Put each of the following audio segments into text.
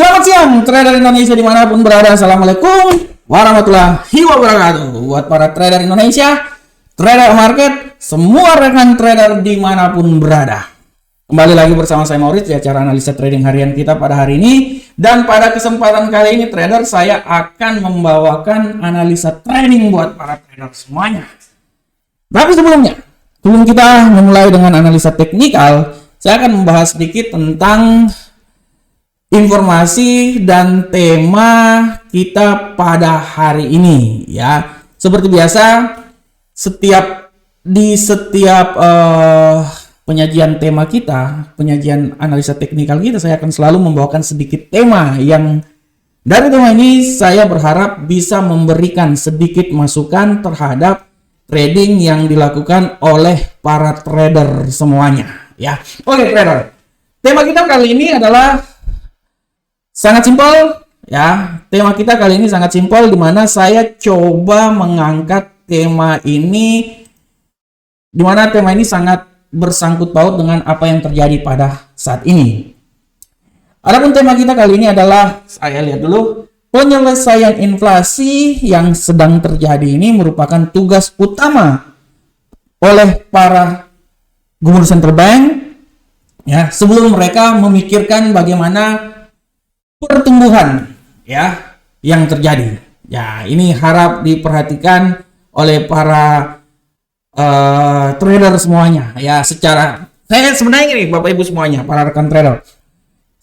Selamat siang, trader Indonesia dimanapun berada. Assalamualaikum warahmatullahi wabarakatuh. Buat para trader Indonesia, trader market, semua rekan trader dimanapun berada. Kembali lagi bersama saya Maurits di acara analisa trading harian kita pada hari ini. Dan pada kesempatan kali ini trader, saya akan membawakan analisa trading buat para trader semuanya. Tapi sebelum kita memulai dengan analisa teknikal, saya akan membahas sedikit tentang informasi dan tema kita pada hari ini ya. Seperti biasa, setiap penyajian tema kita, penyajian analisa teknikal kita, saya akan selalu membawakan sedikit tema yang dari tema ini saya berharap bisa memberikan sedikit masukan terhadap trading yang dilakukan oleh para trader semuanya ya. Oke trader, tema kita kali ini adalah sangat simpel ya. Tema kita kali ini sangat simpel, di mana saya coba mengangkat tema ini, di mana tema ini sangat bersangkut paut dengan apa yang terjadi pada saat ini. Adapun tema kita kali ini adalah, saya lihat dulu, penyelesaian inflasi yang sedang terjadi ini merupakan tugas utama oleh para gubernur central bank ya, sebelum mereka memikirkan bagaimana pertumbuhan ya yang terjadi. Ya, ini harap diperhatikan oleh para trader semuanya ya. Saya sebenarnya ini Bapak Ibu semuanya, para rekan trader,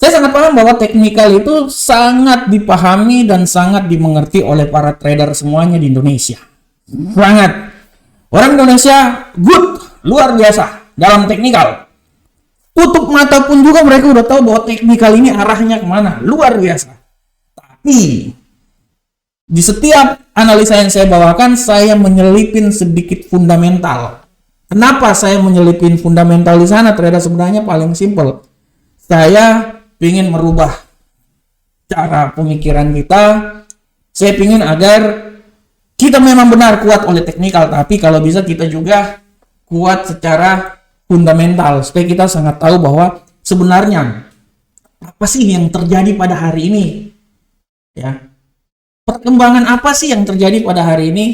saya sangat paham bahwa teknikal itu sangat dipahami dan sangat dimengerti oleh para trader semuanya di Indonesia. Sangat. Orang Indonesia good, luar biasa dalam teknikal. Tutup mata pun juga mereka udah tahu bahwa teknikal ini arahnya kemana. Luar biasa. Tapi di setiap analisa yang saya bawakan, saya menyelipin sedikit fundamental. Kenapa saya menyelipin fundamental di sana? Trader sebenarnya paling simpel. Saya ingin merubah cara pemikiran kita. Saya ingin agar kita memang benar kuat oleh teknikal, tapi kalau bisa kita juga kuat secara fundamental, supaya kita sangat tahu bahwa sebenarnya apa sih yang terjadi pada hari ini ya. Perkembangan apa sih yang terjadi pada hari ini?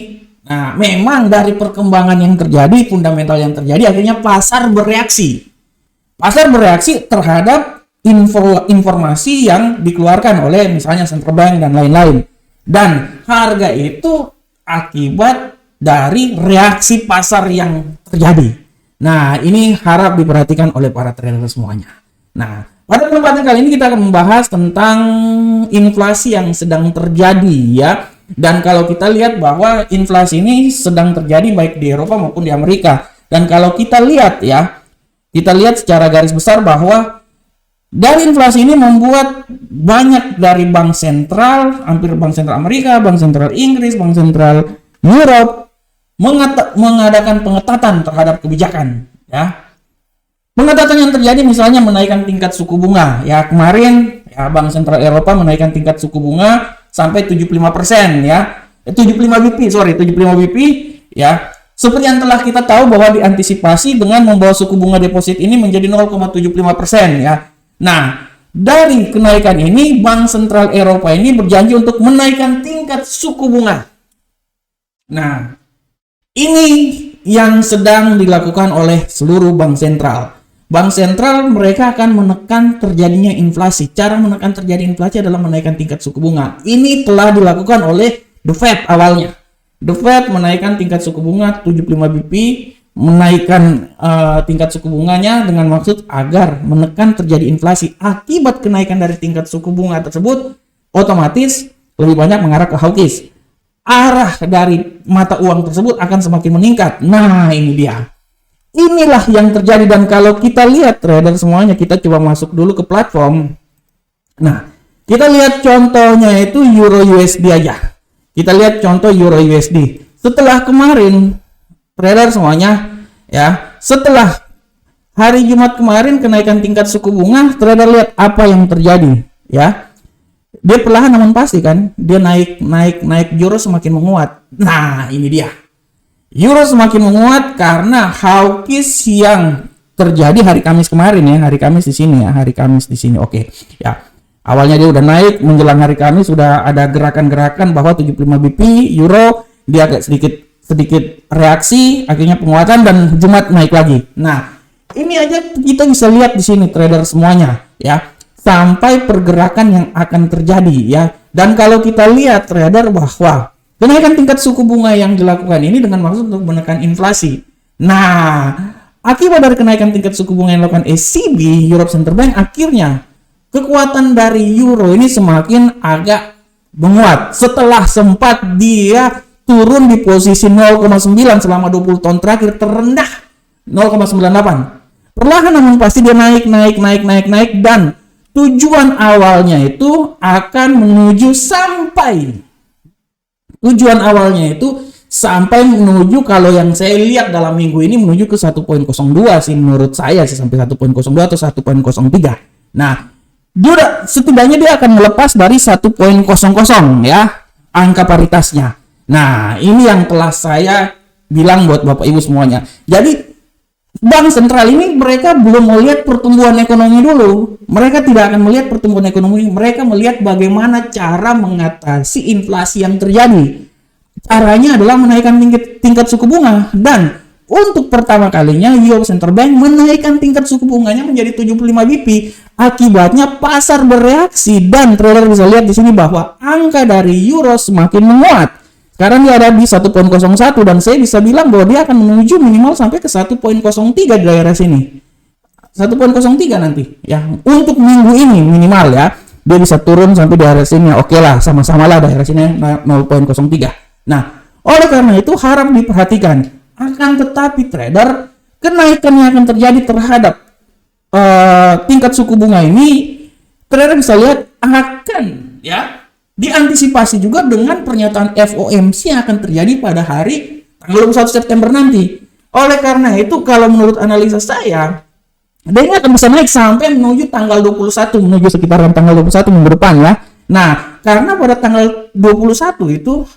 Nah, memang dari perkembangan yang terjadi, fundamental yang terjadi, akhirnya pasar bereaksi. Pasar bereaksi terhadap informasi yang dikeluarkan oleh misalnya central bank dan lain-lain. Dan harga itu akibat dari reaksi pasar yang terjadi. Nah, ini harap diperhatikan oleh para trader semuanya. Nah, pada kesempatan kali ini kita akan membahas tentang inflasi yang sedang terjadi ya. Dan kalau kita lihat bahwa inflasi ini sedang terjadi baik di Eropa maupun di Amerika. Dan kalau kita lihat ya, kita lihat secara garis besar bahwa dari inflasi ini membuat banyak dari bank sentral, hampir bank sentral Amerika, bank sentral Inggris, bank sentral Europe mengadakan pengetatan terhadap kebijakan ya. Pengetatan yang terjadi misalnya menaikkan tingkat suku bunga ya. Kemarin ya Bank Sentral Eropa menaikkan tingkat suku bunga sampai 75% ya. 75 BP ya. Seperti yang telah kita tahu bahwa diantisipasi dengan membawa suku bunga deposit ini menjadi 0,75% ya. Nah, dari kenaikan ini Bank Sentral Eropa ini berjanji untuk menaikkan tingkat suku bunga. Nah, ini yang sedang dilakukan oleh seluruh bank sentral. Bank sentral mereka akan menekan terjadinya inflasi. Cara menekan terjadi inflasi adalah menaikkan tingkat suku bunga. Ini telah dilakukan oleh The Fed awalnya. The Fed menaikkan tingkat suku bunga 75 BP, menaikkan tingkat suku bunganya dengan maksud agar menekan terjadi inflasi. Akibat kenaikan dari tingkat suku bunga tersebut, otomatis lebih banyak mengarah ke hawkish. Arah dari mata uang tersebut akan semakin meningkat. Nah, ini dia. Inilah yang terjadi. Dan kalau kita lihat trader semuanya, kita coba masuk dulu ke platform. Nah, kita lihat contohnya itu Euro USD aja. Kita lihat contoh Euro USD. Setelah kemarin, trader semuanya ya, setelah hari Jumat kemarin kenaikan tingkat suku bunga, trader lihat apa yang terjadi ya. Dia perlahan namun pasti kan, dia naik euro semakin menguat. Nah, ini dia. Euro semakin menguat karena hawkish yang terjadi hari Kamis kemarin ya, hari Kamis di sini ya, hari Kamis di sini. Oke, ya. Awalnya dia udah naik, menjelang hari Kamis sudah ada gerakan-gerakan bahwa 75 BP euro, dia agak sedikit reaksi, akhirnya penguatan dan Jumat naik lagi. Nah, ini aja kita bisa lihat di sini trader semuanya ya, sampai pergerakan yang akan terjadi ya. Dan kalau kita lihat trader bahwa kenaikan tingkat suku bunga yang dilakukan ini dengan maksud untuk menekan inflasi. Nah, akibat dari kenaikan tingkat suku bunga yang dilakukan ECB, Europe Central Bank, akhirnya kekuatan dari euro ini semakin agak menguat setelah sempat dia turun di posisi 0,9 selama 20 tahun terakhir, terendah 0,98. Perlahan namun pasti dia naik dan tujuan awalnya itu akan menuju sampai menuju, kalau yang saya lihat dalam minggu ini menuju ke 1.02 sih menurut saya sih, sampai 1.02 atau 1.03. Nah, setidaknya dia akan melepas dari 1.00 ya, angka paritasnya. Nah, ini yang telah saya bilang buat Bapak Ibu semuanya. Jadi Bank sentral ini mereka belum melihat pertumbuhan ekonomi dulu. Mereka tidak akan melihat pertumbuhan ekonomi. Mereka melihat bagaimana cara mengatasi inflasi yang terjadi. Caranya adalah menaikkan tingkat suku bunga. Dan untuk pertama kalinya Europe Central Bank menaikkan tingkat suku bunganya menjadi 75 BP. Akibatnya pasar bereaksi dan trader bisa lihat di sini bahwa angka dari euro semakin menguat. Sekarang dia ada di 1.01 dan saya bisa bilang bahwa dia akan menuju minimal sampai ke 1.03 di daerah sini. 1.03 nanti ya. Untuk minggu ini minimal ya. Dia bisa turun sampai di daerah sini. Oke lah, sama-sama lah daerah sini 0.03. Nah, oleh karena itu harap diperhatikan. Akan tetapi trader, kenaikan yang akan terjadi terhadap tingkat suku bunga ini, trader bisa lihat akan ya diantisipasi juga dengan pernyataan FOMC yang akan terjadi pada hari tanggal 21 September nanti. Oleh karena itu, kalau menurut analisa saya, dia akan bisa naik sampai menuju tanggal 21, menuju sekitaran tanggal 21 minggu depan ya. Nah, karena pada tanggal 21 itu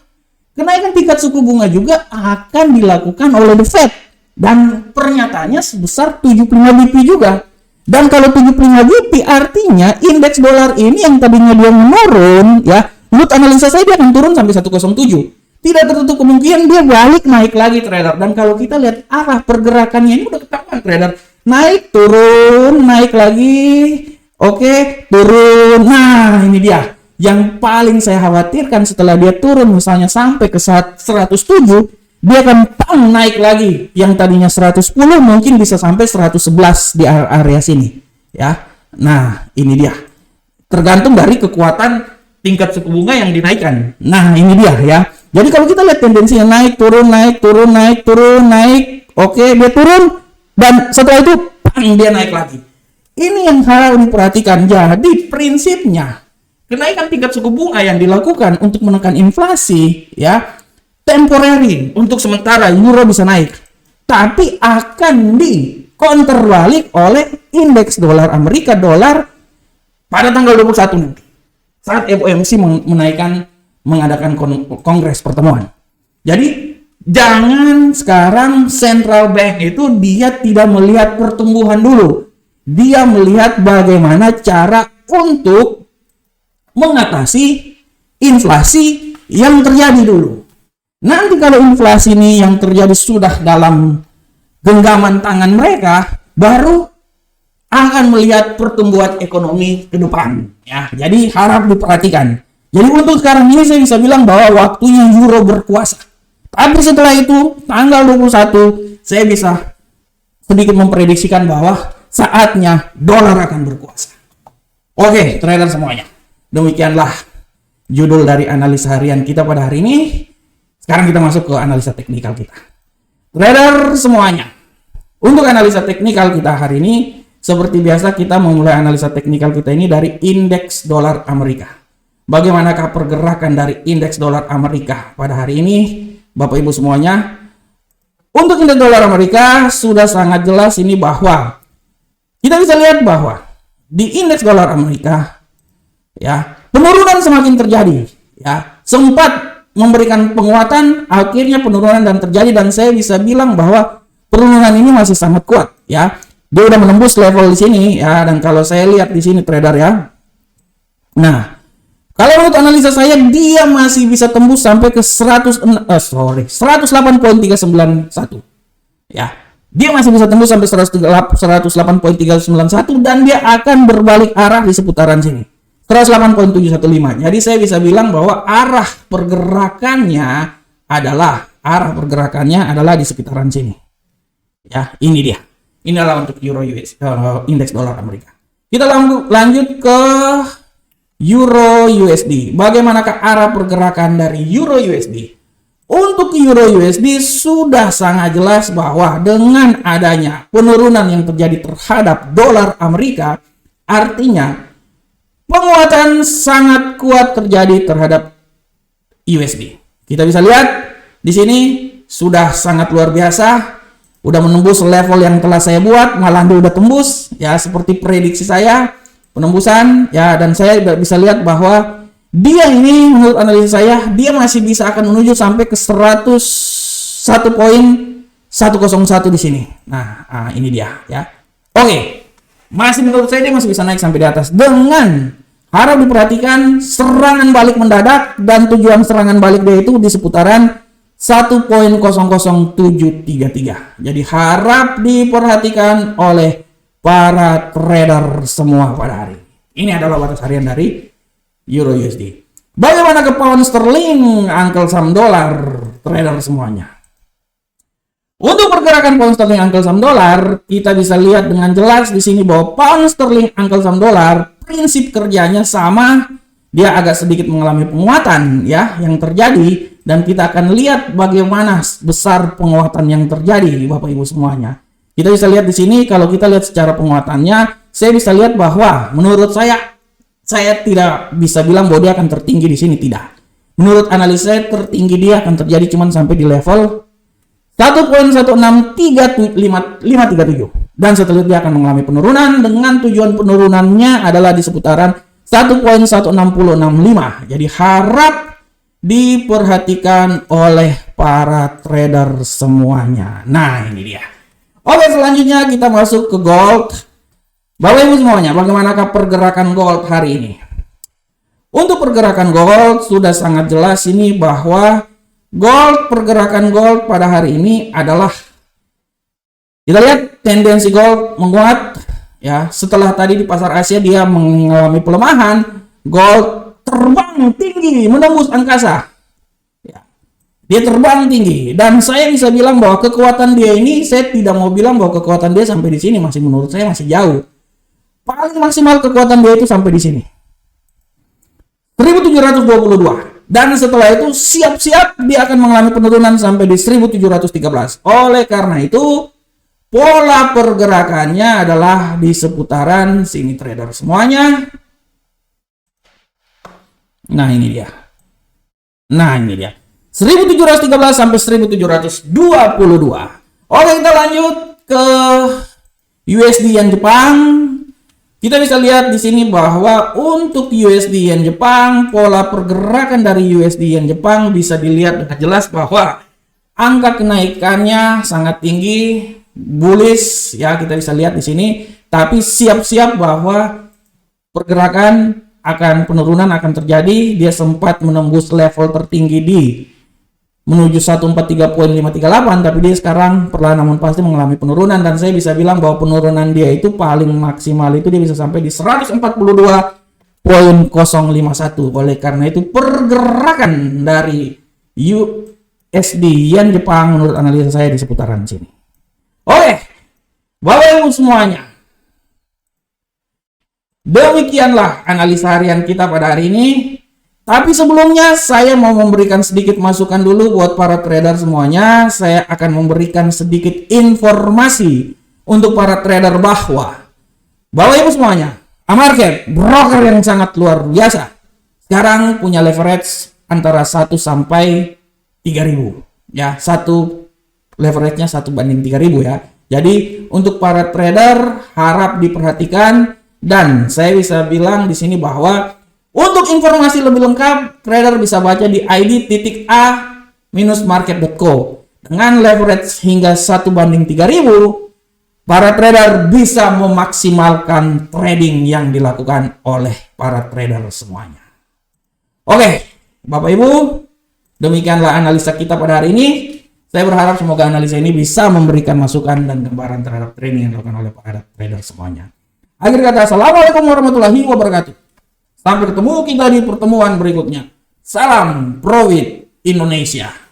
kenaikan tingkat suku bunga juga akan dilakukan oleh The Fed dan pernyataannya sebesar 75 BP juga. Dan kalau 75 BP artinya indeks dolar ini yang tadinya dia menurun ya, menurut analisa saya dia akan turun sampai 107. Tidak tertutup kemungkinan dia balik naik lagi trader. Dan kalau kita lihat arah pergerakannya ini udah ketahuan trader. Naik, turun, naik lagi. Oke, turun. Nah, ini dia. Yang paling saya khawatirkan setelah dia turun misalnya sampai ke 107, dia akan naik lagi. Yang tadinya 110 mungkin bisa sampai 111 di area sini ya. Nah, ini dia. Tergantung dari kekuatan tingkat suku bunga yang dinaikkan. Nah, ini dia ya. Jadi kalau kita lihat tendensinya naik, turun, naik, turun, naik, turun, naik. Oke, dia turun dan setelah itu dia naik lagi. Ini yang harus diperhatikan. Jadi prinsipnya kenaikan tingkat suku bunga yang dilakukan untuk menekan inflasi ya, temporary, untuk sementara euro bisa naik, tapi akan di counter balik oleh indeks dolar Amerika dolar pada tanggal 21 nanti saat FOMC mengadakan kongres pertemuan. Jadi jangan sekarang central bank itu dia tidak melihat pertumbuhan dulu, dia melihat bagaimana cara untuk mengatasi inflasi yang terjadi dulu. Nanti kalau inflasi ini yang terjadi sudah dalam genggaman tangan mereka, baru akan melihat pertumbuhan ekonomi ke depan ya. Jadi harap diperhatikan. Jadi untuk sekarang ini saya bisa bilang bahwa waktunya euro berkuasa. Tapi setelah itu tanggal 21 saya bisa sedikit memprediksikan bahwa saatnya dolar akan berkuasa. Oke, trader semuanya. Demikianlah judul dari analisa harian kita pada hari ini. Sekarang kita masuk ke analisa teknikal kita. Trader semuanya. Untuk analisa teknikal kita hari ini, seperti biasa kita memulai analisa teknikal kita ini dari indeks dolar Amerika. Bagaimanakah pergerakan dari indeks dolar Amerika pada hari ini, Bapak Ibu semuanya? Untuk indeks dolar Amerika sudah sangat jelas ini bahwa kita bisa lihat bahwa di indeks dolar Amerika ya, penurunan semakin terjadi ya. Sempat memberikan penguatan, akhirnya penurunan dan terjadi, dan saya bisa bilang bahwa penurunan ini masih sangat kuat ya. Dia udah menembus level di sini ya, dan kalau saya lihat di sini trader ya, Nah, kalau menurut analisa saya dia masih bisa tembus sampai ke 108.391. Ya. Dia masih bisa tembus sampai 108.391 dan dia akan berbalik arah di seputaran sini. 108.715. Jadi saya bisa bilang bahwa arah pergerakannya adalah di sekitaran sini. Ya, ini dia. Ini adalah untuk Euro US indeks dolar Amerika. Kita lanjut ke Euro USD. Bagaimanakah arah pergerakan dari Euro USD? Untuk Euro USD sudah sangat jelas bahwa dengan adanya penurunan yang terjadi terhadap dolar Amerika, artinya penguatan sangat kuat terjadi terhadap USD. Kita bisa lihat di sini sudah sangat luar biasa, udah menembus level yang telah saya buat, malah dia udah tembus ya seperti prediksi saya penembusan ya, dan saya bisa lihat bahwa dia ini menurut analisa saya dia masih bisa akan menuju sampai ke 101.101 di sini. Nah, ini dia ya. Oke. Masih menurut saya dia masih bisa naik sampai di atas dengan harap diperhatikan serangan balik mendadak, dan tujuan serangan balik dia itu di seputaran 1.00733. Jadi harap diperhatikan oleh para trader semua pada hari ini. Ini adalah batas harian dari Euro USD. Bagaimana ke pound sterling, Uncle Sam dolar, trader semuanya? Untuk pergerakan pound sterling, Uncle Sam dolar, kita bisa lihat dengan jelas di sini bahwa pound sterling, Uncle Sam dolar, prinsip kerjanya sama. Dia agak sedikit mengalami penguatan ya yang terjadi, dan kita akan lihat bagaimana besar penguatan yang terjadi Bapak Ibu semuanya. Kita bisa lihat di sini, kalau kita lihat secara penguatannya, saya bisa lihat bahwa menurut saya tidak bisa bilang bahwa dia akan tertinggi di sini, tidak. Menurut analisa saya tertinggi dia akan terjadi cuman sampai di level 1.163.537, dan setelah itu dia akan mengalami penurunan dengan tujuan penurunannya adalah di seputaran 1.16065. Jadi harap diperhatikan oleh para trader semuanya. Nah, ini dia. Oke, selanjutnya kita masuk ke gold. Bapak Ibu semuanya, bagaimanakah pergerakan gold hari ini? Untuk pergerakan gold sudah sangat jelas ini bahwa pergerakan gold pada hari ini adalah, kita lihat tendensi gold menguat ya. Setelah tadi di pasar Asia dia mengalami pelemahan, gold terbang tinggi menembus angkasa ya. Dia terbang tinggi, dan saya bisa bilang bahwa kekuatan dia ini, saya tidak mau bilang bahwa kekuatan dia sampai di sini, masih menurut saya masih jauh. Paling maksimal kekuatan dia itu sampai di sini 1722, dan setelah itu siap-siap dia akan mengalami penurunan sampai di 1713. Oleh karena itu pola pergerakannya adalah di seputaran sini trader semuanya. Nah, ini dia. 1713 sampai 1722. Oke, kita lanjut ke USD yen Jepang. Kita bisa lihat di sini bahwa untuk USD yen Jepang, pola pergerakan dari USD yen Jepang bisa dilihat dengan jelas bahwa angka kenaikannya sangat tinggi, bullish ya, kita bisa lihat di sini. Tapi siap-siap bahwa pergerakan penurunan akan terjadi. Dia sempat menembus level tertinggi di menuju 143.538, tapi dia sekarang perlahan namun pasti mengalami penurunan, dan saya bisa bilang bahwa penurunan dia itu paling maksimal itu dia bisa sampai di 142.051. Oleh karena itu pergerakan dari USD yen Jepang menurut analisa saya di seputaran sini. Oke, Bapak Ibu semuanya, demikianlah analisa harian kita pada hari ini. Tapi sebelumnya saya mau memberikan sedikit masukan dulu buat para trader semuanya. Saya akan memberikan sedikit informasi untuk para trader bahwa Bapak Ibu semuanya, Amarket, broker yang sangat luar biasa, sekarang punya leverage antara 1 sampai 3.000 ya. Leverage-nya 1 banding 3.000 ya. Jadi untuk para trader harap diperhatikan, dan saya bisa bilang di sini bahwa untuk informasi lebih lengkap, trader bisa baca di id.a-market.co. Dengan leverage hingga 1 banding 3.000, para trader bisa memaksimalkan trading yang dilakukan oleh para trader semuanya. Oke, Bapak Ibu, demikianlah analisa kita pada hari ini. Saya berharap semoga analisa ini bisa memberikan masukan dan gambaran terhadap trading yang dilakukan oleh para trader semuanya. Akhir kata, assalamualaikum warahmatullahi wabarakatuh. Sampai ketemu kita di pertemuan berikutnya. Salam Profit Indonesia.